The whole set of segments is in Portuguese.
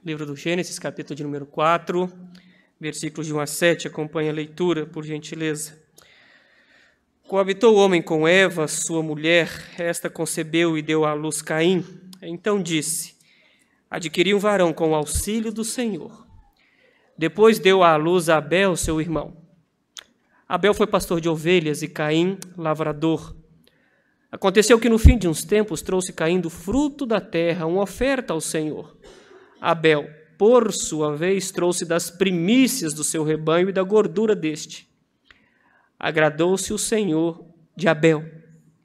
Livro do Gênesis, capítulo de número 4, versículos de 1 a 7. Acompanhe a leitura, por gentileza. Coabitou o homem com Eva, sua mulher, esta concebeu e deu à luz Caim. Então disse: adquiri um varão com o auxílio do Senhor. Depois deu à luz a Abel, seu irmão. Abel foi pastor de ovelhas e Caim, lavrador. Aconteceu que no fim de uns tempos trouxe Caim do fruto da terra uma oferta ao Senhor. Abel, por sua vez, trouxe das primícias do seu rebanho e da gordura deste. Agradou-se o Senhor de Abel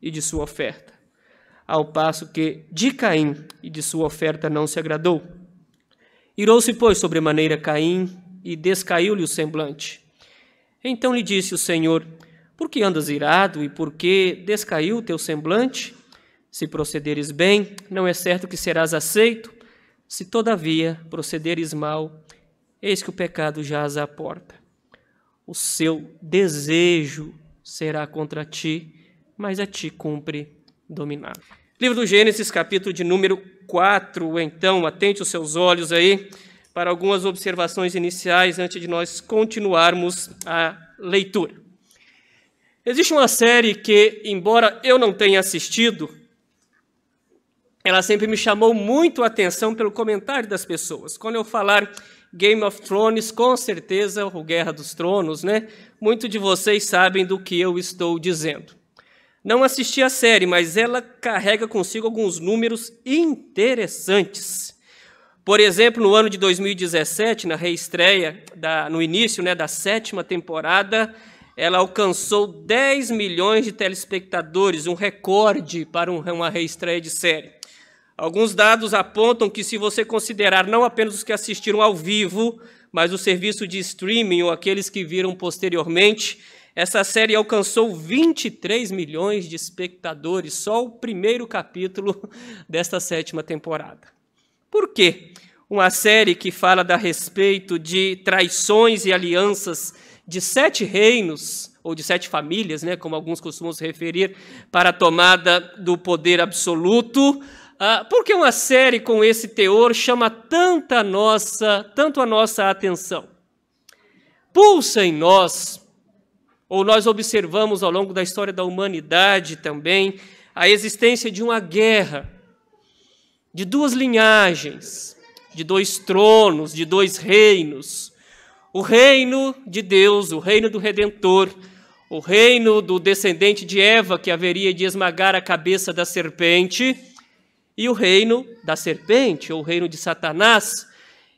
e de sua oferta, ao passo que de Caim e de sua oferta não se agradou. Irou-se, pois, sobremaneira Caim e descaiu-lhe o semblante. Então lhe disse o Senhor: por que andas irado e por que descaiu o teu semblante? Se procederes bem, não é certo que serás aceito. Se, todavia, procederes mal, eis que o pecado jaz à porta. O seu desejo será contra ti, mas a ti cumpre dominar. Livro do Gênesis, capítulo de número 4. Então, atente os seus olhos aí para algumas observações iniciais antes de nós continuarmos a leitura. Existe uma série que, embora eu não tenha assistido, ela sempre me chamou muito a atenção pelo comentário das pessoas. Quando eu falar Game of Thrones, com certeza, o Guerra dos Tronos, né? Muitos de vocês sabem do que eu estou dizendo. Não assisti a série, mas ela carrega consigo alguns números interessantes. Por exemplo, no ano de 2017, na reestreia, no início da 7ª temporada, ela alcançou 10 milhões de telespectadores, um recorde para uma reestreia de série. Alguns dados apontam que, se você considerar não apenas os que assistiram ao vivo, mas o serviço de streaming ou aqueles que viram posteriormente, essa série alcançou 23 milhões de espectadores, só o primeiro capítulo desta 7ª temporada. Por quê? Uma série que fala a respeito de traições e alianças de 7 reinos, ou de 7 famílias, como alguns costumam se referir, para a tomada do poder absoluto. Por que uma série com esse teor chama tanto a nossa atenção? Pulsa em nós, ou nós observamos ao longo da história da humanidade também, a existência de uma guerra, de 2 linhagens, de 2 tronos, de 2 reinos. O reino de Deus, o reino do Redentor, o reino do descendente de Eva, que haveria de esmagar a cabeça da serpente, e o reino da serpente, ou o reino de Satanás,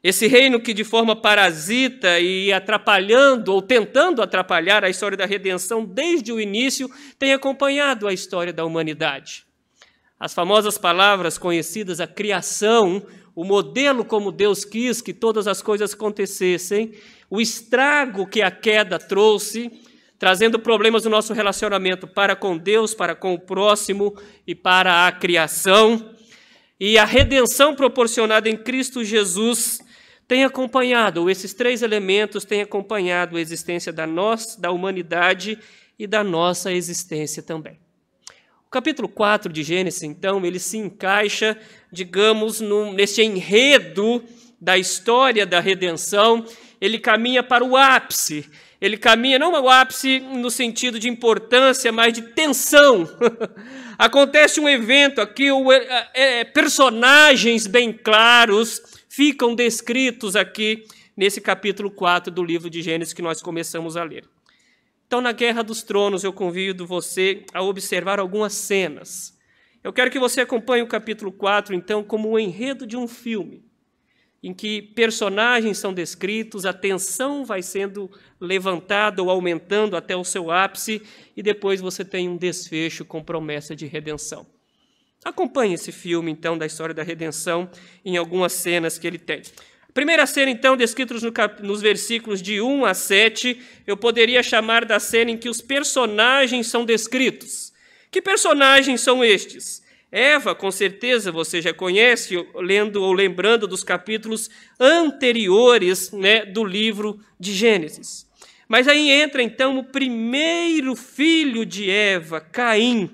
esse reino que de forma parasita e atrapalhando ou tentando atrapalhar a história da redenção desde o início, tem acompanhado a história da humanidade. As famosas palavras conhecidas, a criação, o modelo como Deus quis que todas as coisas acontecessem, o estrago que a queda trouxe, trazendo problemas no nosso relacionamento para com Deus, para com o próximo e para a criação, e a redenção proporcionada em Cristo Jesus tem acompanhado, ou esses 3 elementos têm acompanhado a existência da humanidade e da nossa existência também. O capítulo 4 de Gênesis, então, ele se encaixa, digamos, nesse enredo da história da redenção. Ele caminha para o ápice. Ele caminha, não o ápice no sentido de importância, mas de tensão. Acontece um evento aqui, personagens bem claros ficam descritos aqui nesse capítulo 4 do livro de Gênesis que nós começamos a ler. Então, na Guerra dos Tronos, eu convido você a observar algumas cenas. Eu quero que você acompanhe o capítulo 4, então, como um enredo de um filme, em que personagens são descritos, a tensão vai sendo levantada ou aumentando até o seu ápice, e depois você tem um desfecho com promessa de redenção. Acompanhe esse filme, então, da história da redenção, em algumas cenas que ele tem. A primeira cena, então, descrita nos versículos de 1 a 7, eu poderia chamar da cena em que os personagens são descritos. Que personagens são estes? Eva, com certeza, você já conhece, lendo ou lembrando dos capítulos anteriores do livro de Gênesis. Mas aí entra, então, o primeiro filho de Eva, Caim,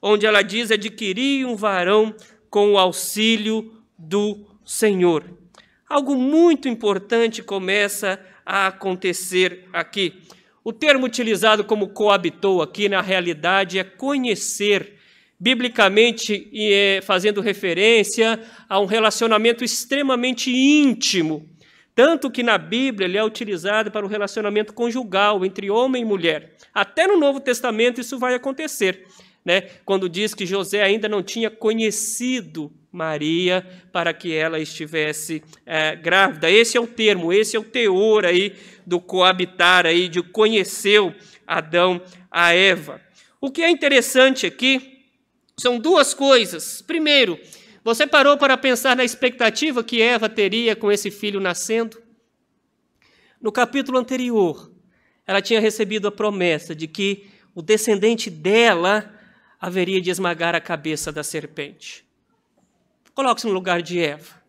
onde ela diz: adquiri um varão com o auxílio do Senhor. algo muito importante começa a acontecer aqui. O termo utilizado como coabitou aqui, na realidade, é conhecer, biblicamente fazendo referência a um relacionamento extremamente íntimo, tanto que na Bíblia ele é utilizado para o relacionamento conjugal entre homem e mulher. Até no Novo Testamento isso vai acontecer, né? Quando diz que José ainda não tinha conhecido Maria para que ela estivesse grávida. Esse é o termo, esse é o teor aí do coabitar, aí, de conheceu Adão a Eva. O que é interessante aqui são duas coisas. Primeiro, você parou para pensar na expectativa que Eva teria com esse filho nascendo? No capítulo anterior, ela tinha recebido a promessa de que o descendente dela haveria de esmagar a cabeça da serpente. Coloque-se no lugar de Eva.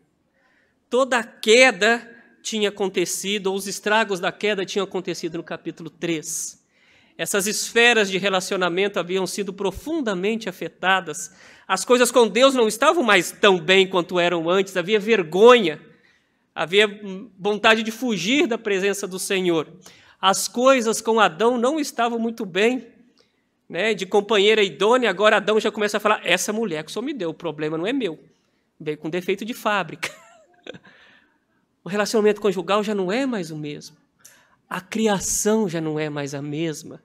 Toda a queda tinha acontecido, ou os estragos da queda tinham acontecido no capítulo 3. Essas esferas de relacionamento haviam sido profundamente afetadas. As coisas com Deus não estavam mais tão bem quanto eram antes. Havia vergonha, havia vontade de fugir da presença do Senhor. As coisas com Adão não estavam muito bem, né? De companheira idônea, agora Adão já começa a falar, essa mulher que o Senhor me deu, o problema não é meu. Veio com defeito de fábrica. O relacionamento conjugal já não é mais o mesmo. A criação já não é mais a mesma.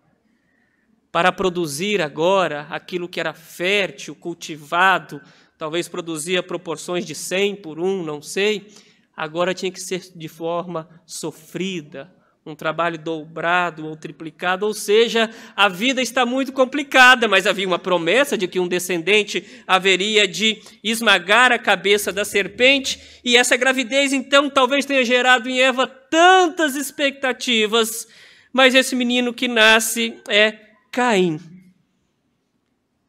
Para produzir agora aquilo que era fértil, cultivado, talvez produzia proporções de 100 por 1, não sei, agora tinha que ser de forma sofrida, um trabalho dobrado ou triplicado, ou seja, a vida está muito complicada, mas havia uma promessa de que um descendente haveria de esmagar a cabeça da serpente, e essa gravidez, então, talvez tenha gerado em Eva tantas expectativas, mas esse menino que nasce é Caim,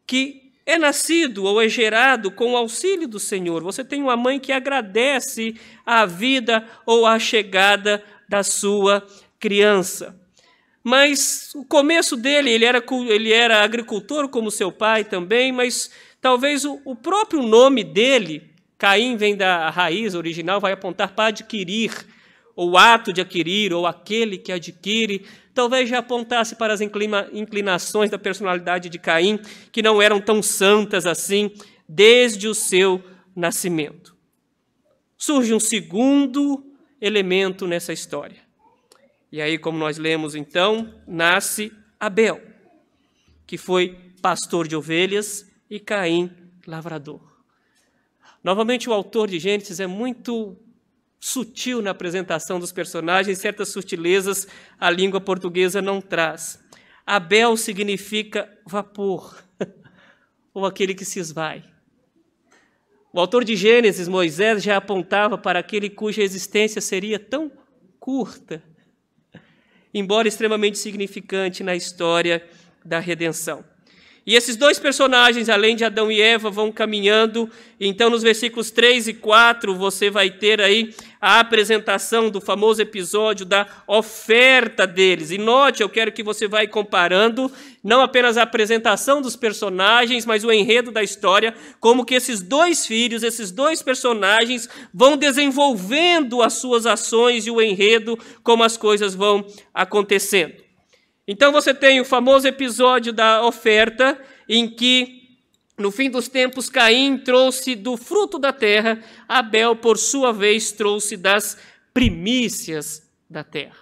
que é nascido ou é gerado com o auxílio do Senhor. Você tem uma mãe que agradece a vida ou a chegada da sua criança. Mas o começo dele, ele era agricultor como seu pai também, mas talvez o próprio nome dele, Caim vem da raiz original, vai apontar para adquirir, ou ato de adquirir, ou aquele que adquire, talvez já apontasse para as inclinações da personalidade de Caim, que não eram tão santas assim, desde o seu nascimento. Surge um segundo elemento nessa história. E aí, como nós lemos então, nasce Abel, que foi pastor de ovelhas, e Caim, lavrador. Novamente, o autor de Gênesis é muito sutil na apresentação dos personagens, certas sutilezas a língua portuguesa não traz. Abel significa vapor, ou aquele que se esvai. O autor de Gênesis, Moisés, já apontava para aquele cuja existência seria tão curta, embora extremamente significante na história da redenção. E esses dois personagens, além de Adão e Eva, vão caminhando. Então, nos versículos 3 e 4, você vai ter aí a apresentação do famoso episódio da oferta deles. E note, eu quero que você vá comparando não apenas a apresentação dos personagens, mas o enredo da história, como que esses dois filhos, esses dois personagens vão desenvolvendo as suas ações e o enredo, como as coisas vão acontecendo. Então você tem o famoso episódio da oferta, em que, no fim dos tempos, Caim trouxe do fruto da terra, Abel, por sua vez, trouxe das primícias da terra.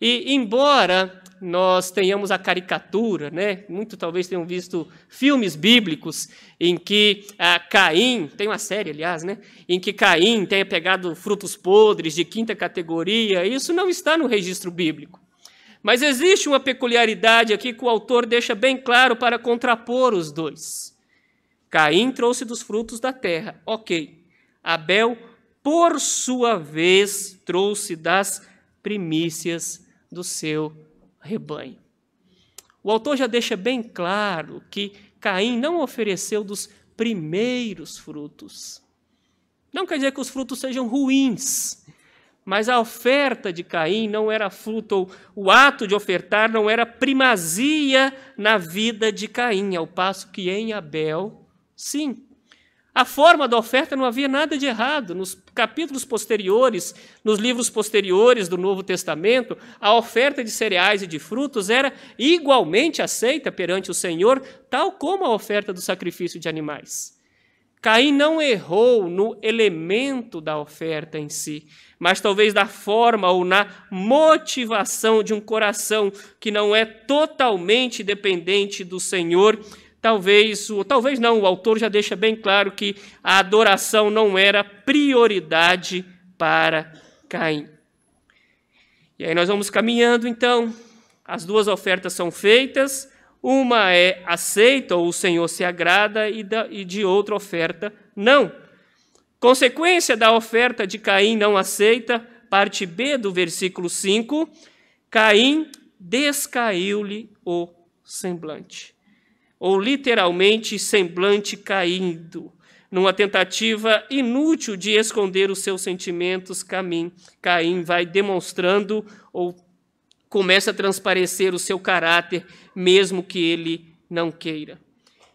E, embora nós tenhamos a caricatura, né? Muito talvez tenham visto filmes bíblicos em que Caim, tem uma série, aliás, né? Em que Caim tenha pegado frutos podres de quinta categoria, isso não está no registro bíblico. Mas existe uma peculiaridade aqui que o autor deixa bem claro para contrapor os dois. Caim trouxe dos frutos da terra, ok. Abel, por sua vez, trouxe das primícias do seu rebanho. O autor já deixa bem claro que Caim não ofereceu dos primeiros frutos. Não quer dizer que os frutos sejam ruins, mas a oferta de Caim não era fruto, ou o ato de ofertar não era primazia na vida de Caim, ao passo que em Abel, sim. A forma da oferta não havia nada de errado. Nos capítulos posteriores, nos livros posteriores do Novo Testamento, a oferta de cereais e de frutos era igualmente aceita perante o Senhor, tal como a oferta do sacrifício de animais. Caim não errou no elemento da oferta em si, mas talvez da forma ou na motivação de um coração que não é totalmente dependente do Senhor. Talvez não, o autor já deixa bem claro que a adoração não era prioridade para Caim. E aí nós vamos caminhando, então, as duas ofertas são feitas, uma é aceita, ou o Senhor se agrada, e de outra oferta não. Consequência da oferta de Caim não aceita, parte B do versículo 5, Caim descaiu-lhe o semblante. Ou literalmente semblante caindo, numa tentativa inútil de esconder os seus sentimentos. Caim vai demonstrando ou começa a transparecer o seu caráter, mesmo que ele não queira.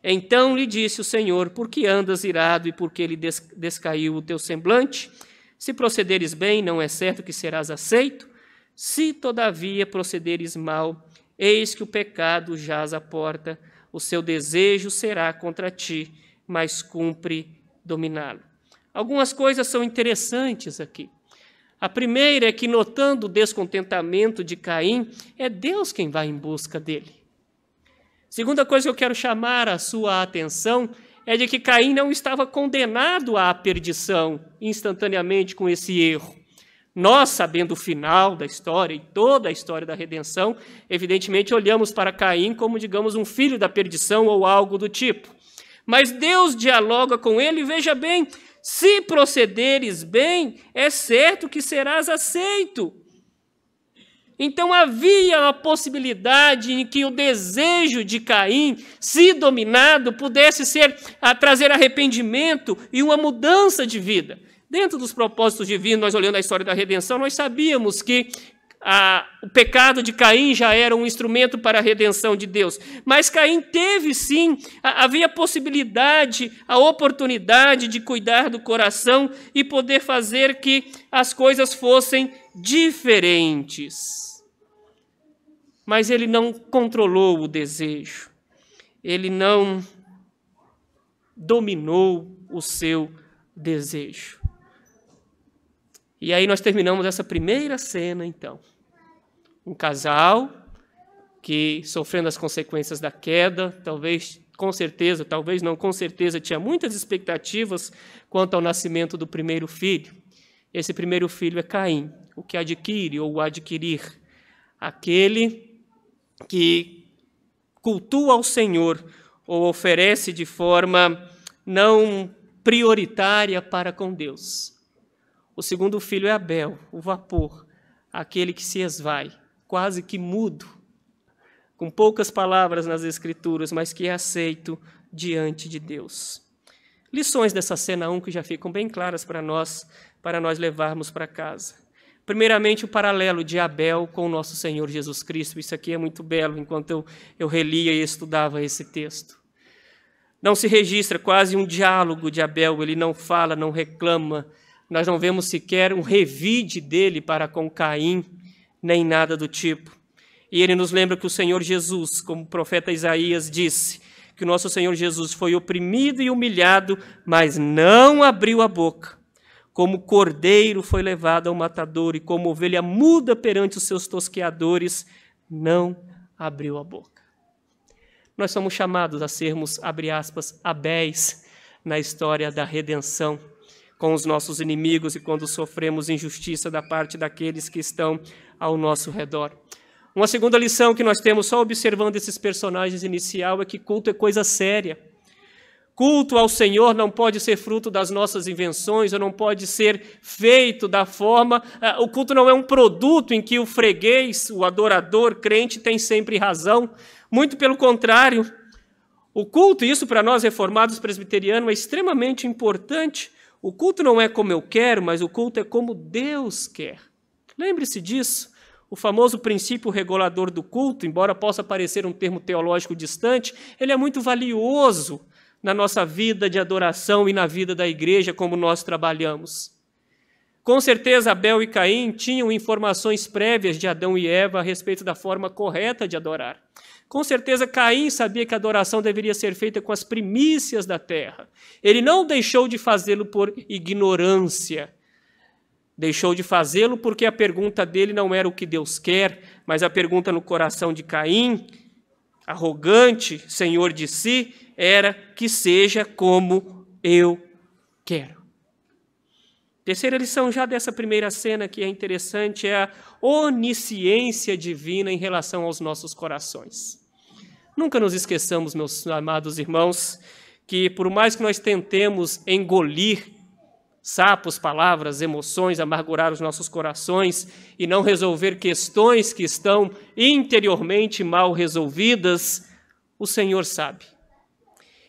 Então lhe disse o Senhor: por que andas irado e por que ele descaiu o teu semblante? Se procederes bem, não é certo que serás aceito? Se todavia procederes mal, eis que o pecado jaz à porta, o seu desejo será contra ti, mas cumpre dominá-lo. Algumas coisas são interessantes aqui. A primeira é que, notando o descontentamento de Caim, é Deus quem vai em busca dele. Segunda coisa que eu quero chamar a sua atenção é de que Caim não estava condenado à perdição instantaneamente com esse erro. Nós, sabendo o final da história e toda a história da redenção, evidentemente olhamos para Caim como, digamos, um filho da perdição ou algo do tipo. Mas Deus dialoga com ele e veja bem, se procederes bem, é certo que serás aceito. Então havia uma possibilidade em que o desejo de Caim, se dominado, pudesse trazer arrependimento e uma mudança de vida. Dentro dos propósitos divinos, nós olhando a história da redenção, nós sabíamos que o pecado de Caim já era um instrumento para a redenção de Deus. Mas Caim teve sim, havia a possibilidade, a oportunidade de cuidar do coração e poder fazer que as coisas fossem diferentes. Mas ele não controlou o desejo, ele não dominou o seu desejo. E aí nós terminamos essa primeira cena, então. Um casal que, sofrendo as consequências da queda, talvez com certeza, tinha muitas expectativas quanto ao nascimento do primeiro filho. Esse primeiro filho é Caim, o que adquire ou o adquirir. Aquele que cultua ao Senhor ou oferece de forma não prioritária para com Deus. O segundo filho é Abel, o vapor, aquele que se esvai, quase que mudo, com poucas palavras nas Escrituras, mas que é aceito diante de Deus. Lições dessa cena 1 que já ficam bem claras para nós levarmos para casa. Primeiramente, o paralelo de Abel com o nosso Senhor Jesus Cristo. Isso aqui é muito belo, enquanto eu relia e estudava esse texto. Não se registra quase um diálogo de Abel, ele não fala, não reclama. Nós não vemos sequer um revide dele para com Caim, nem nada do tipo. E ele nos lembra que o Senhor Jesus, como o profeta Isaías disse, que o nosso Senhor Jesus foi oprimido e humilhado, mas não abriu a boca. Como cordeiro foi levado ao matador e como ovelha muda perante os seus tosqueadores, não abriu a boca. Nós somos chamados a sermos, abre aspas, Abéis na história da redenção, com os nossos inimigos e quando sofremos injustiça da parte daqueles que estão ao nosso redor. Uma segunda lição que nós temos só observando esses personagens inicial é que culto é coisa séria. Culto ao Senhor não pode ser fruto das nossas invenções, ou não pode ser feito da forma... O culto não é um produto em que o freguês, o adorador, crente, tem sempre razão. Muito pelo contrário. O culto, isso para nós reformados presbiterianos, é extremamente importante. O culto não é como eu quero, mas o culto é como Deus quer. Lembre-se disso. O famoso princípio regulador do culto, embora possa parecer um termo teológico distante, ele é muito valioso na nossa vida de adoração e na vida da igreja, como nós trabalhamos. Com certeza, Abel e Caim tinham informações prévias de Adão e Eva a respeito da forma correta de adorar. Com certeza, Caim sabia que a adoração deveria ser feita com as primícias da terra. Ele não deixou de fazê-lo por ignorância. Deixou de fazê-lo porque a pergunta dele não era o que Deus quer, mas a pergunta no coração de Caim, arrogante, senhor de si, era que seja como eu quero. Terceira lição já dessa primeira cena que é interessante é a onisciência divina em relação aos nossos corações. Nunca nos esqueçamos, meus amados irmãos, que por mais que nós tentemos engolir sapos, palavras, emoções, amargurar os nossos corações e não resolver questões que estão interiormente mal resolvidas, o Senhor sabe.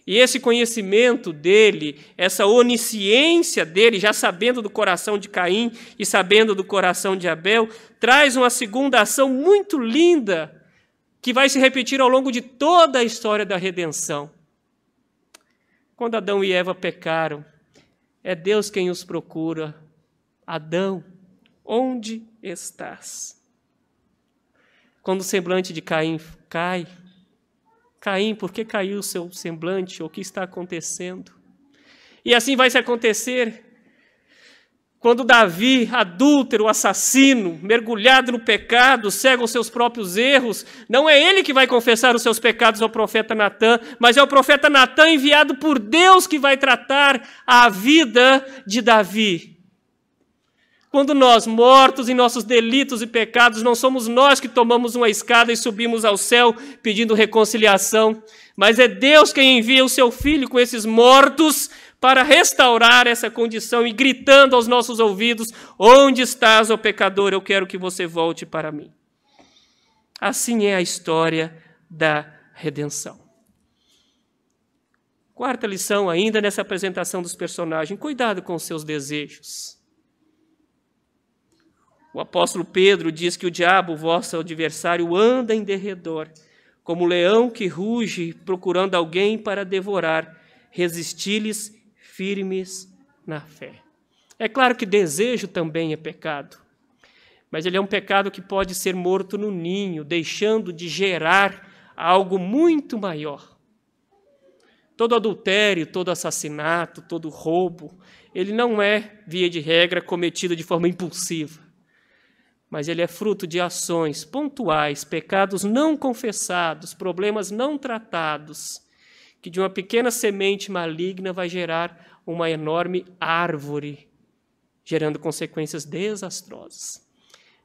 E esse conhecimento dele, essa onisciência dele, já sabendo do coração de Caim e sabendo do coração de Abel, traz uma segunda ação muito linda, que vai se repetir ao longo de toda a história da redenção. Quando Adão e Eva pecaram, é Deus quem os procura. Adão, onde estás? Quando o semblante de Caim cai, Caim, por que caiu o seu semblante? O que está acontecendo? E assim vai se acontecer quando Davi, adúltero, assassino, mergulhado no pecado, cega os seus próprios erros. Não é ele que vai confessar os seus pecados ao profeta Natã, mas é o profeta Natã enviado por Deus que vai tratar a vida de Davi. Quando nós, mortos em nossos delitos e pecados, não somos nós que tomamos uma escada e subimos ao céu pedindo reconciliação, mas é Deus quem envia o seu Filho com esses mortos para restaurar essa condição e gritando aos nossos ouvidos: onde estás, ó pecador? Eu quero que você volte para mim. Assim é a história da redenção. Quarta lição, ainda nessa apresentação dos personagens: cuidado com os seus desejos. O apóstolo Pedro diz que o diabo, vosso adversário, anda em derredor, como leão que ruge, procurando alguém para devorar. Resisti-lhes firmes na fé. É claro que desejo também é pecado, mas ele é um pecado que pode ser morto no ninho, deixando de gerar algo muito maior. Todo adultério, todo assassinato, todo roubo, ele não é, via de regra, cometido de forma impulsiva. Mas ele é fruto de ações pontuais, pecados não confessados, problemas não tratados, que de uma pequena semente maligna vai gerar uma enorme árvore, gerando consequências desastrosas.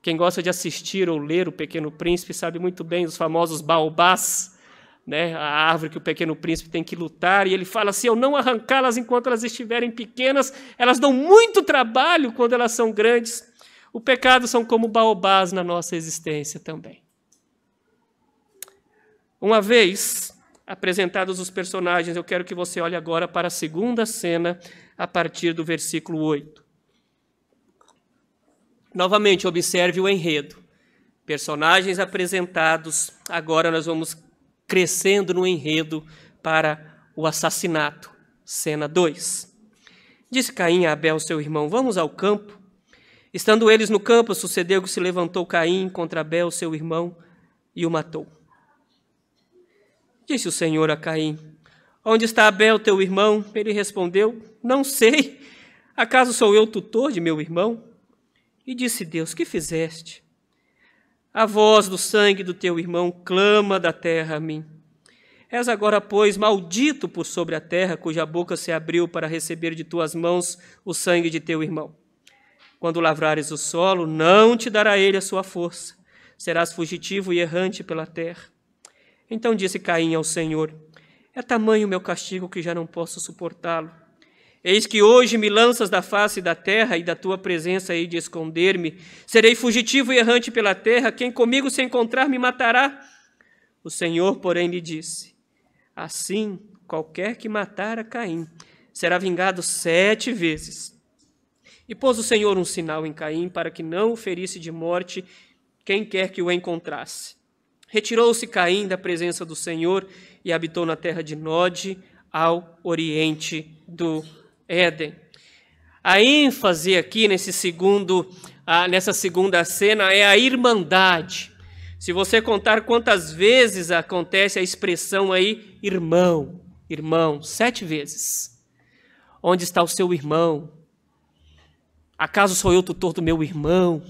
Quem gosta de assistir ou ler O Pequeno Príncipe sabe muito bem os famosos baobás, né? A árvore que o Pequeno Príncipe tem que lutar, e ele fala: se eu não arrancá-las enquanto elas estiverem pequenas, elas dão muito trabalho quando elas são grandes. O pecado são como baobás na nossa existência também. Uma vez apresentados os personagens, eu quero que você olhe agora para a segunda cena, a partir do versículo 8. Novamente, observe o enredo. Personagens apresentados, agora nós vamos crescendo no enredo para o assassinato. Cena 2. Disse Caim a Abel, seu irmão: vamos ao campo. Estando eles no campo, sucedeu que se levantou Caim contra Abel, seu irmão, e o matou. Disse o Senhor a Caim: onde está Abel, teu irmão? Ele respondeu: não sei. Acaso sou eu tutor de meu irmão? E disse Deus: que fizeste? A voz do sangue do teu irmão clama da terra a mim. És agora, pois, maldito por sobre a terra, cuja boca se abriu para receber de tuas mãos o sangue de teu irmão. Quando lavrares o solo, não te dará ele a sua força. Serás fugitivo e errante pela terra. Então disse Caim ao Senhor: é tamanho o meu castigo que já não posso suportá-lo. Eis que hoje me lanças da face da terra, e da tua presença hei de esconder-me. Serei fugitivo e errante pela terra. Quem comigo se encontrar me matará. O Senhor, porém, lhe disse: assim, qualquer que matar a Caim será vingado 7 vezes. E pôs o Senhor um sinal em Caim, para que não o ferisse de morte quem quer que o encontrasse. Retirou-se Caim da presença do Senhor e habitou na terra de Nod, ao oriente do Éden. A ênfase aqui nessa segunda cena é a irmandade. Se você contar quantas vezes acontece a expressão aí, irmão, irmão, 7 vezes. Onde está o seu irmão? Acaso sou eu tutor do meu irmão?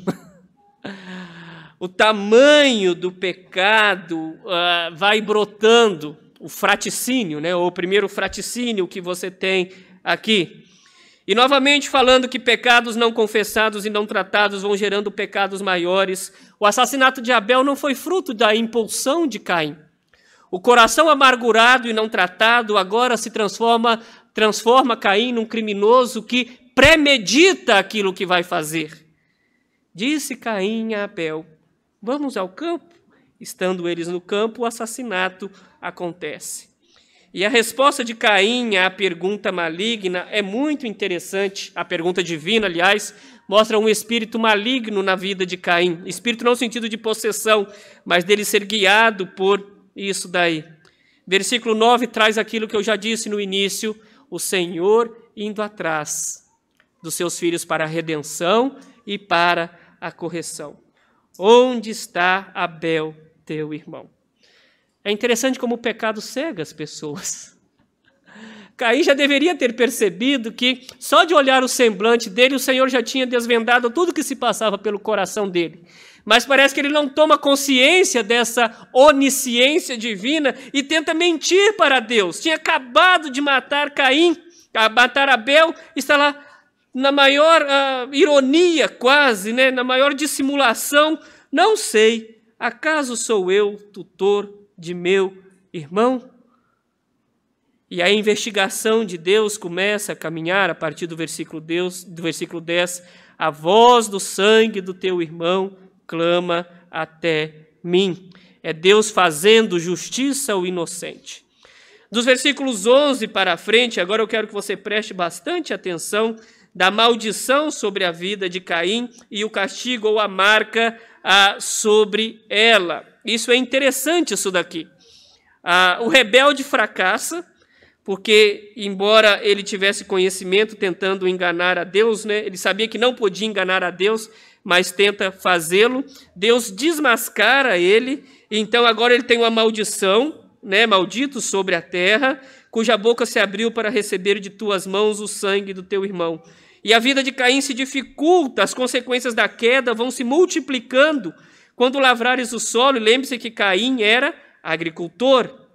O tamanho do pecado vai brotando, o fraticínio, né? Ou o primeiro fraticínio que você tem aqui. E novamente falando que pecados não confessados e não tratados vão gerando pecados maiores. O assassinato de Abel não foi fruto da impulsão de Caim. O coração amargurado e não tratado agora se transforma Caim num criminoso que premedita aquilo que vai fazer. Disse Caim a Abel: vamos ao campo. Estando eles no campo, o assassinato acontece. E a resposta de Caim à pergunta maligna é muito interessante. A pergunta divina, aliás, mostra um espírito maligno na vida de Caim. Espírito não no sentido de possessão, mas dele ser guiado por isso daí. Versículo 9 traz aquilo que eu já disse no início: o Senhor indo atrás dos seus filhos para a redenção e para a correção. Onde está Abel, teu irmão? É interessante como o pecado cega as pessoas. Caim já deveria ter percebido que só de olhar o semblante dele, o Senhor já tinha desvendado tudo que se passava pelo coração dele. Mas parece que ele não toma consciência dessa onisciência divina e tenta mentir para Deus. Tinha acabado de matar matar Abel, está lá na maior ironia quase, né? Na maior dissimulação. Não sei, acaso sou eu tutor de meu irmão? E a investigação de Deus começa a caminhar a partir do versículo 10. A voz do sangue do teu irmão clama até mim. É Deus fazendo justiça ao inocente. Dos versículos 11 para frente, agora eu quero que você preste bastante atenção da maldição sobre a vida de Caim e o castigo ou a marca sobre ela. Isso é interessante, isso daqui. O rebelde fracassa, porque, embora ele tivesse conhecimento tentando enganar a Deus, né, ele sabia que não podia enganar a Deus, mas tenta fazê-lo. Deus desmascara ele, e então agora ele tem uma maldição, né, maldito sobre a terra, cuja boca se abriu para receber de tuas mãos o sangue do teu irmão. E a vida de Caim se dificulta, as consequências da queda vão se multiplicando. Quando lavrares o solo, lembre-se que Caim era agricultor,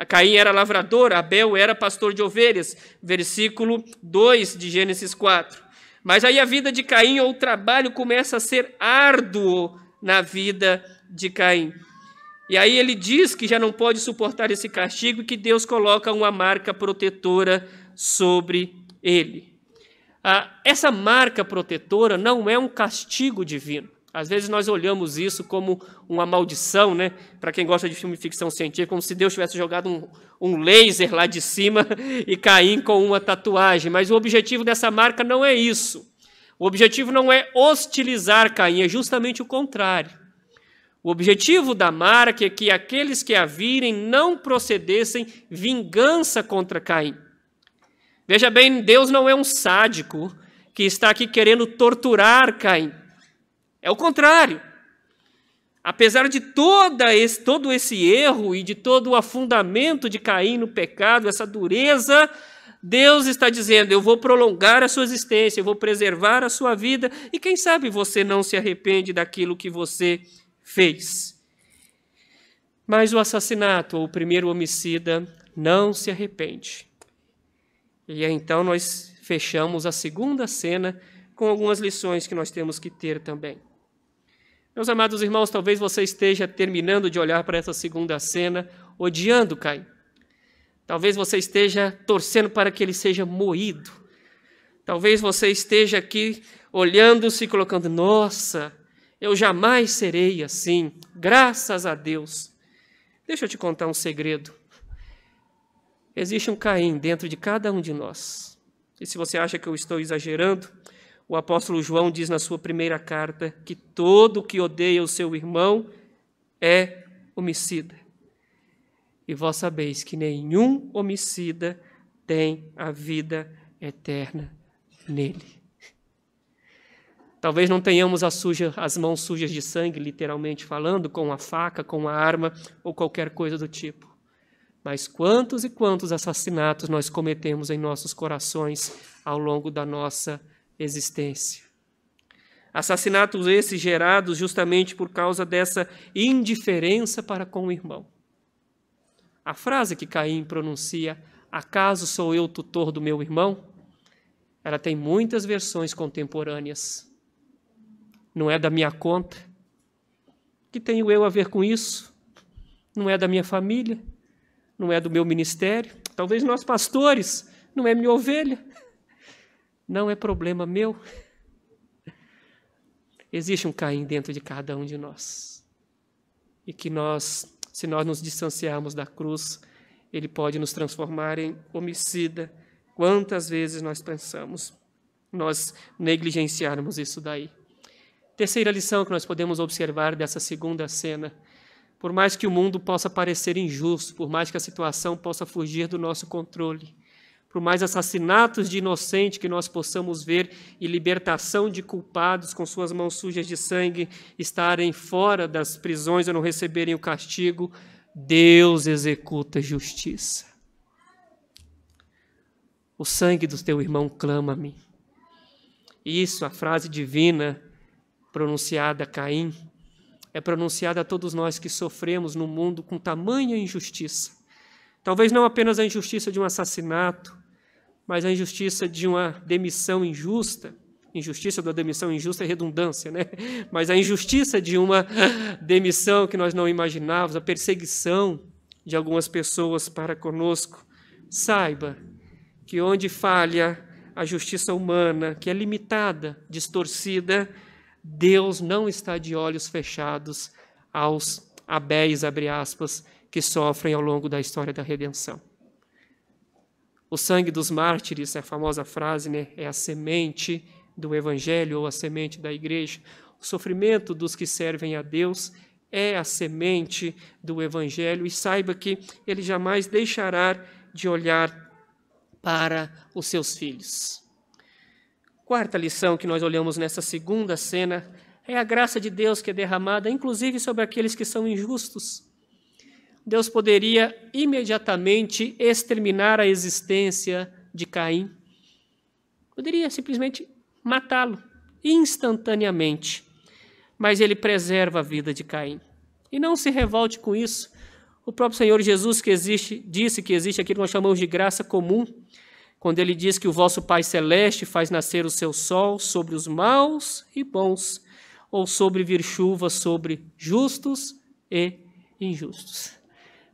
Caim era lavrador, Abel era pastor de ovelhas, versículo 2 de Gênesis 4. Mas aí a vida de Caim, ou o trabalho, começa a ser árduo na vida de Caim. E aí ele diz que já não pode suportar esse castigo e que Deus coloca uma marca protetora sobre ele. Essa marca protetora não é um castigo divino. Às vezes nós olhamos isso como uma maldição, né? Para quem gosta de filme de ficção científica, como se Deus tivesse jogado um laser lá de cima e Caim com uma tatuagem. Mas o objetivo dessa marca não é isso. O objetivo não é hostilizar Caim, é justamente o contrário. O objetivo da marca é que aqueles que a virem não procedessem vingança contra Caim. Veja bem, Deus não é um sádico que está aqui querendo torturar Caim. É o contrário. Apesar de todo esse erro e de todo o afundamento de Caim no pecado, essa dureza, Deus está dizendo: eu vou prolongar a sua existência, eu vou preservar a sua vida, e quem sabe você não se arrepende daquilo que você fez. Mas o assassinato, ou o primeiro homicida, não se arrepende. E então nós fechamos a segunda cena com algumas lições que nós temos que ter também. Meus amados irmãos, talvez você esteja terminando de olhar para essa segunda cena, odiando Caim. Talvez você esteja torcendo para que ele seja moído. Talvez você esteja aqui olhando-se e colocando: nossa, eu jamais serei assim, graças a Deus. Deixa eu te contar um segredo. Existe um Caim dentro de cada um de nós. E se você acha que eu estou exagerando, o apóstolo João diz na sua primeira carta que todo que odeia o seu irmão é homicida. e vós sabeis que nenhum homicida tem a vida eterna nele. Talvez não tenhamos as mãos sujas de sangue, literalmente falando, com a faca, com a arma ou qualquer coisa do tipo. Mas quantos e quantos assassinatos nós cometemos em nossos corações ao longo da nossa existência. Assassinatos esses gerados justamente por causa dessa indiferença para com o irmão. A frase que Caim pronuncia, acaso sou eu tutor do meu irmão? Ela tem muitas versões contemporâneas. Não é da minha conta? O que tenho eu a ver com isso? Não é da minha família? Não é do meu ministério? Talvez nós pastores, não é minha ovelha? Não é problema meu? Existe um Caim dentro de cada um de nós. E que nós, se nós nos distanciarmos da cruz, ele pode nos transformar em homicida. Quantas vezes nós pensamos, nós negligenciarmos isso daí. Terceira lição que nós podemos observar dessa segunda cena. Por mais que o mundo possa parecer injusto, por mais que a situação possa fugir do nosso controle, por mais assassinatos de inocentes que nós possamos ver e libertação de culpados com suas mãos sujas de sangue estarem fora das prisões ou não receberem o castigo, Deus executa justiça. O sangue do teu irmão clama a mim. Isso, a frase divina pronunciada a Caim, é pronunciada a todos nós que sofremos no mundo com tamanha injustiça. Talvez não apenas a injustiça de um assassinato, mas a injustiça de uma demissão injusta. Injustiça da demissão injusta é redundância, né? Mas a injustiça de uma demissão que nós não imaginávamos, a perseguição de algumas pessoas para conosco. Saiba que onde falha a justiça humana, que é limitada, distorcida, Deus não está de olhos fechados aos abéis, abre aspas, que sofrem ao longo da história da redenção. O sangue dos mártires, a famosa frase, né, é a semente do evangelho ou a semente da igreja. O sofrimento dos que servem a Deus é a semente do evangelho e saiba que ele jamais deixará de olhar para os seus filhos. Quarta lição que nós olhamos nessa segunda cena é a graça de Deus que é derramada, inclusive sobre aqueles que são injustos. Deus poderia imediatamente exterminar a existência de Caim. Poderia simplesmente matá-lo instantaneamente, mas ele preserva a vida de Caim. E não se revolte com isso. O próprio Senhor Jesus disse que existe aquilo que nós chamamos de graça comum, quando ele diz que o vosso Pai Celeste faz nascer o seu sol sobre os maus e bons, ou sobre vir chuva sobre justos e injustos.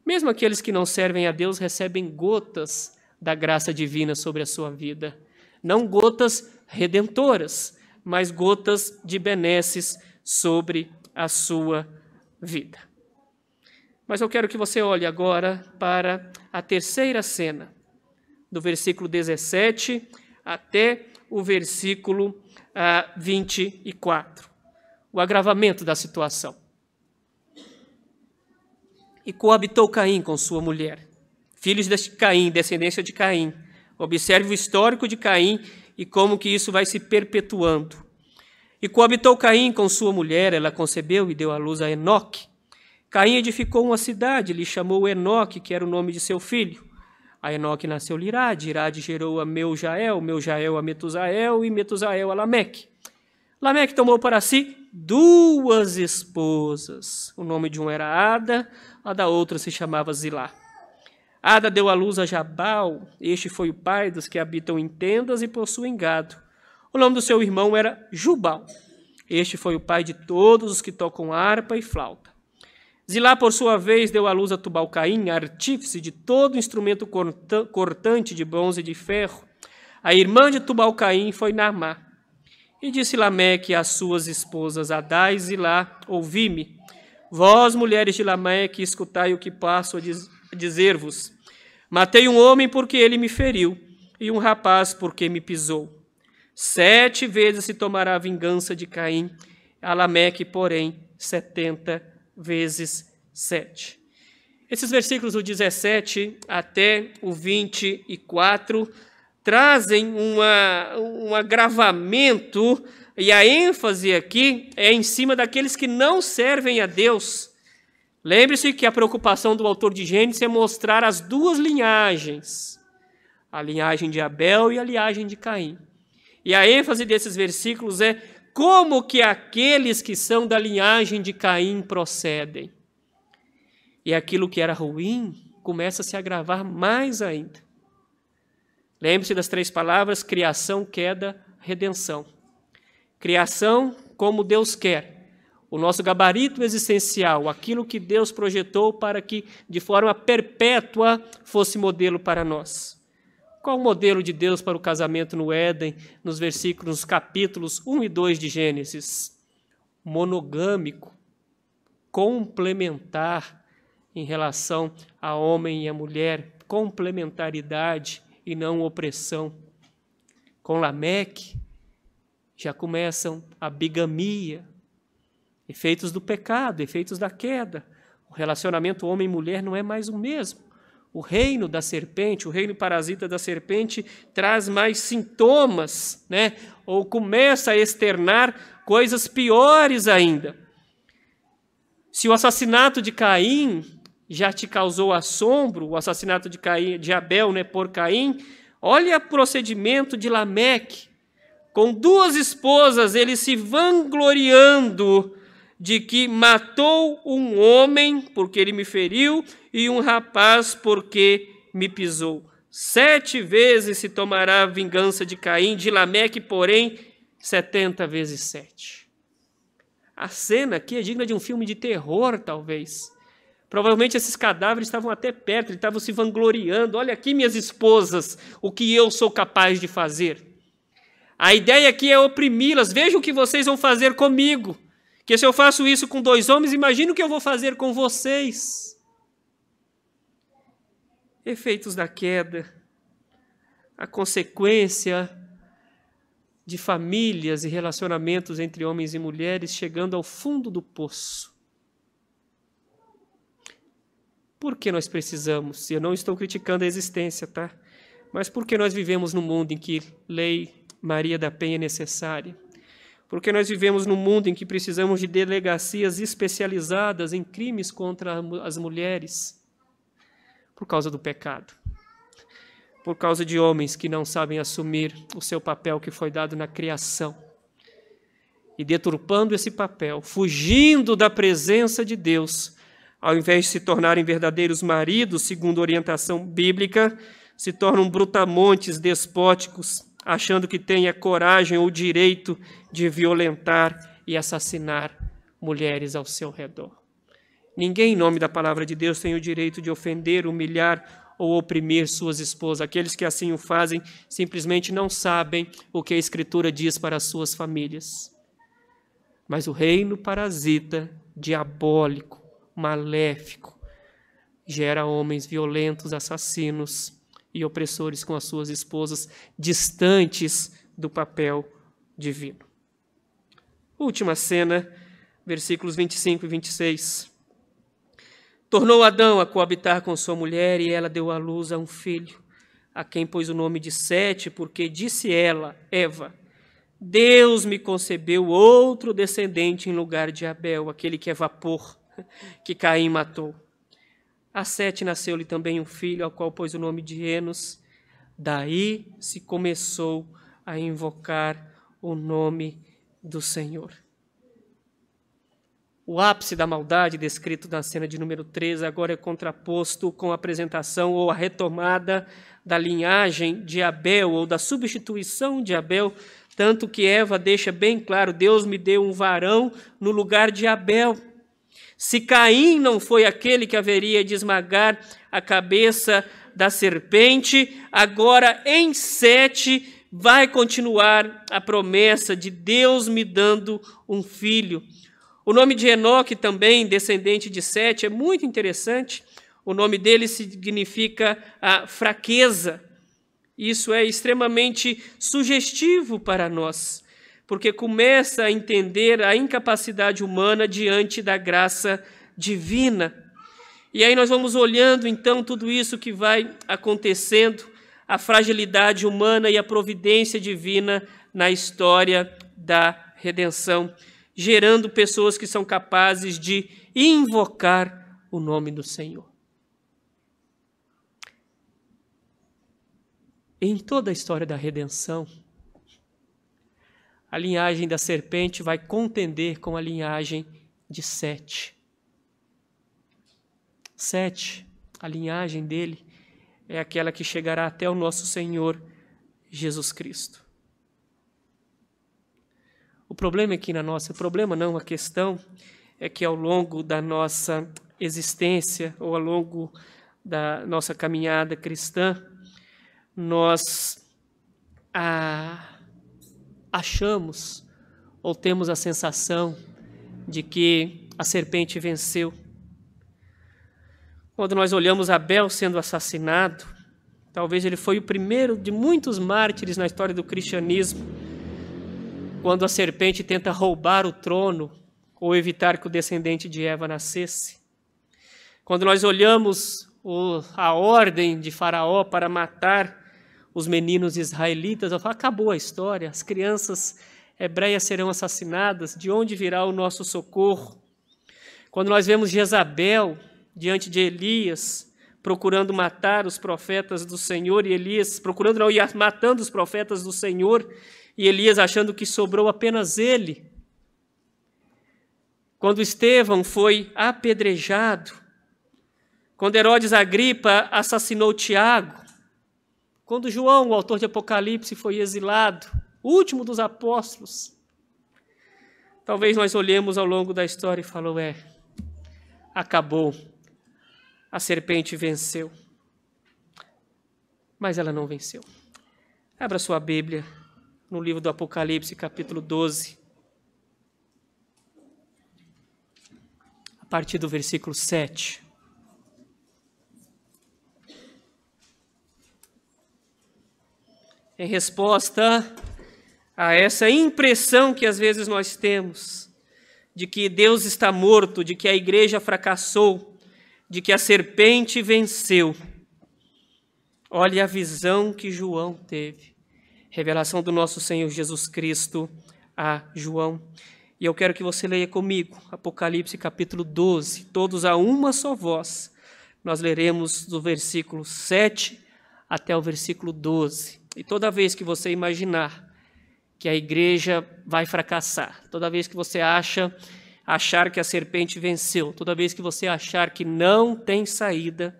Mesmo aqueles que não servem a Deus recebem gotas da graça divina sobre a sua vida. Não gotas redentoras, mas gotas de benesses sobre a sua vida. Mas eu quero que você olhe agora para a terceira cena, do versículo 17 até o versículo 24. O agravamento da situação. E coabitou Caim com sua mulher, filhos de Caim, descendência de Caim. Observe o histórico de Caim e como que isso vai se perpetuando. E coabitou Caim com sua mulher, ela concebeu e deu à luz a Enoque. Caim edificou uma cidade, lhe chamou Enoque, que era o nome de seu filho. A Enoque nasceu-lhe Irade, Irade gerou a Meujael, Meujael a Metusael e Metusael a Lameque. Lameque tomou para si 2 esposas. O nome de uma era Ada, a da outra se chamava Zilá. Ada deu à luz a Jabal, este foi o pai dos que habitam em tendas e possuem gado. O nome do seu irmão era Jubal, este foi o pai de todos os que tocam harpa e flauta. Zilá, por sua vez, deu à luz a Tubal-Caim, artífice de todo instrumento cortante de bronze e de ferro. A irmã de Tubal-Caim foi Naamá. E disse Lameque às suas esposas, Adá e Zilá, ouvi-me. Vós, mulheres de Lameque, escutai o que passo a dizer-vos. Matei um homem porque ele me feriu, e um rapaz porque me pisou. 7 vezes se tomará a vingança de Caim, a Lameque, porém, 70 vezes 7. Esses versículos do 17 até o 24 trazem um agravamento, e a ênfase aqui é em cima daqueles que não servem a Deus. Lembre-se que a preocupação do autor de Gênesis é mostrar as duas linhagens, a linhagem de Abel e a linhagem de Caim. E a ênfase desses versículos é como que aqueles que são da linhagem de Caim procedem. E aquilo que era ruim começa a se agravar mais ainda. Lembre-se das 3 palavras: criação, queda, redenção. Criação como Deus quer. O nosso gabarito existencial, aquilo que Deus projetou para que de forma perpétua fosse modelo para nós. Qual o modelo de Deus para o casamento no Éden, nos capítulos 1 e 2 de Gênesis? Monogâmico, complementar em relação a homem e a mulher, complementaridade e não opressão. Com Lameque, já começam a bigamia, efeitos do pecado, efeitos da queda. O relacionamento homem e mulher não é mais o mesmo. O reino da serpente, o reino parasita da serpente, traz mais sintomas, né? Ou começa a externar coisas piores ainda. Se o assassinato de Caim já te causou assombro, o assassinato de Abel, né, por Caim, olha o procedimento de Lameque. Com 2 esposas, ele se vangloriando de que matou um homem porque ele me feriu e um rapaz porque me pisou. 7 vezes se tomará a vingança de Caim, de Lameque, porém, 70 vezes 7. A cena aqui é digna de um filme de terror, talvez. Provavelmente esses cadáveres estavam até perto, eles estavam se vangloriando. Olha aqui, minhas esposas, o que eu sou capaz de fazer. A ideia aqui é oprimi-las. Veja o que vocês vão fazer comigo. Que se eu faço isso com 2 homens, imagina o que eu vou fazer com vocês. Efeitos da queda, a consequência de famílias e relacionamentos entre homens e mulheres chegando ao fundo do poço. Por que nós precisamos? Eu não estou criticando a existência, tá? Mas por que nós vivemos num mundo em que lei Maria da Penha é necessária? Porque nós vivemos num mundo em que precisamos de delegacias especializadas em crimes contra as mulheres por causa do pecado. Por causa de homens que não sabem assumir o seu papel que foi dado na criação. E deturpando esse papel, fugindo da presença de Deus, ao invés de se tornarem verdadeiros maridos, segundo a orientação bíblica, se tornam brutamontes despóticos, achando que têm a coragem ou o direito de violentar e assassinar mulheres ao seu redor. Ninguém, em nome da palavra de Deus, tem o direito de ofender, humilhar ou oprimir suas esposas. Aqueles que assim o fazem simplesmente não sabem o que a Escritura diz para as suas famílias. Mas o reino parasita, diabólico, maléfico, gera homens violentos, assassinos e opressores com as suas esposas, distantes do papel divino. Última cena, versículos 25 e 26. Tornou Adão a coabitar com sua mulher, e ela deu à luz a um filho, a quem pôs o nome de Sete, porque disse ela, Eva, Deus me concebeu outro descendente em lugar de Abel, aquele que é vapor, que Caim matou. A Sete nasceu-lhe também um filho, ao qual pôs o nome de Enos. Daí se começou a invocar o nome do Senhor. O ápice da maldade, descrito na cena de número 13, agora é contraposto com a apresentação ou a retomada da linhagem de Abel, ou da substituição de Abel, tanto que Eva deixa bem claro, Deus me deu um varão no lugar de Abel. Se Caim não foi aquele que haveria de esmagar a cabeça da serpente, agora em Sete vai continuar a promessa de Deus me dando um filho. O nome de Enoque também, descendente de Sete, é muito interessante. O nome dele significa a fraqueza. Isso é extremamente sugestivo para nós, porque começa a entender a incapacidade humana diante da graça divina. E aí nós vamos olhando, então, tudo isso que vai acontecendo, a fragilidade humana e a providência divina na história da redenção, gerando pessoas que são capazes de invocar o nome do Senhor. Em toda a história da redenção, a linhagem da serpente vai contender com a linhagem de Sete. Sete, a linhagem dele, é aquela que chegará até o nosso Senhor Jesus Cristo. O problema aqui a questão é que ao longo da nossa existência, ou ao longo da nossa caminhada cristã, nós achamos ou temos a sensação de que a serpente venceu. Quando nós olhamos Abel sendo assassinado, talvez ele foi o primeiro de muitos mártires na história do cristianismo, quando a serpente tenta roubar o trono ou evitar que o descendente de Eva nascesse. Quando nós olhamos a ordem de Faraó para matar os meninos israelitas, eu falo, acabou a história, as crianças hebreias serão assassinadas, de onde virá o nosso socorro? Quando nós vemos Jezabel diante de Elias, procurando matar os profetas do Senhor, e Elias, matando os profetas do Senhor, e Elias achando que sobrou apenas ele. Quando Estevão foi apedrejado, quando Herodes Agripa assassinou Tiago, quando João, o autor de Apocalipse, foi exilado, o último dos apóstolos, talvez nós olhemos ao longo da história e falamos, acabou, a serpente venceu. Mas ela não venceu. Abra sua Bíblia no livro do Apocalipse, capítulo 12, a partir do versículo 7. Em resposta a essa impressão que às vezes nós temos de que Deus está morto, de que a igreja fracassou, de que a serpente venceu. Olhe a visão que João teve. Revelação do nosso Senhor Jesus Cristo a João. E eu quero que você leia comigo Apocalipse capítulo 12, todos a uma só voz. Nós leremos do versículo 7 até o versículo 12. E toda vez que você imaginar que a igreja vai fracassar, toda vez que você achar que a serpente venceu, toda vez que você achar que não tem saída,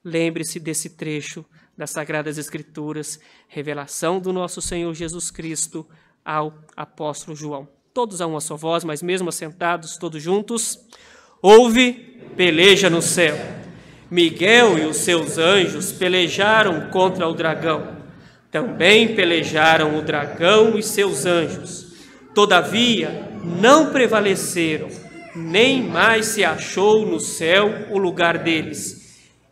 lembre-se desse trecho das Sagradas Escrituras, revelação do nosso Senhor Jesus Cristo ao apóstolo João. Todos a uma só voz, mas mesmo assentados, todos juntos. Houve peleja no céu. Miguel e os seus anjos pelejaram contra o dragão. Também pelejaram o dragão e seus anjos. Todavia, não prevaleceram, nem mais se achou no céu o lugar deles.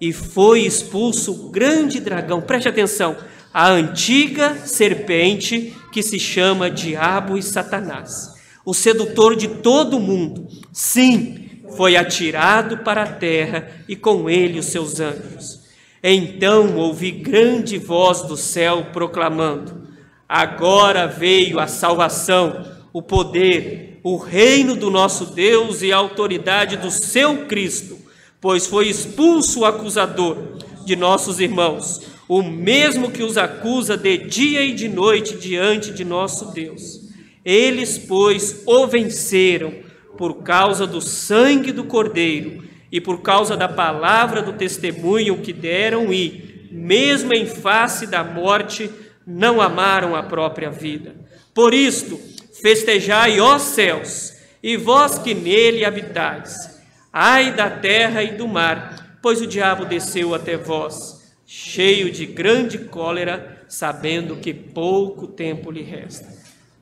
E foi expulso o grande dragão, preste atenção, a antiga serpente que se chama Diabo e Satanás, o sedutor de todo o mundo. Sim, foi atirado para a terra e com ele os seus anjos. Então ouvi grande voz do céu proclamando: agora veio a salvação, o poder, o reino do nosso Deus e a autoridade do seu Cristo, pois foi expulso o acusador de nossos irmãos, o mesmo que os acusa de dia e de noite diante de nosso Deus. Eles, pois, o venceram por causa do sangue do Cordeiro e por causa da palavra do testemunho que deram e, mesmo em face da morte, não amaram a própria vida. Por isto, festejai, ó céus, e vós que nele habitais. Ai da terra e do mar, pois o diabo desceu até vós, cheio de grande cólera, sabendo que pouco tempo lhe resta.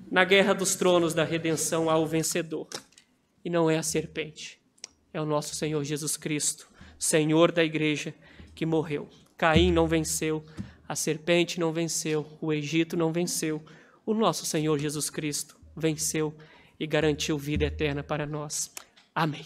Na guerra dos tronos da redenção há o vencedor, e não é a serpente. É o nosso Senhor Jesus Cristo, Senhor da igreja, que morreu. Caim não venceu, a serpente não venceu, o Egito não venceu. O nosso Senhor Jesus Cristo venceu e garantiu vida eterna para nós. Amém.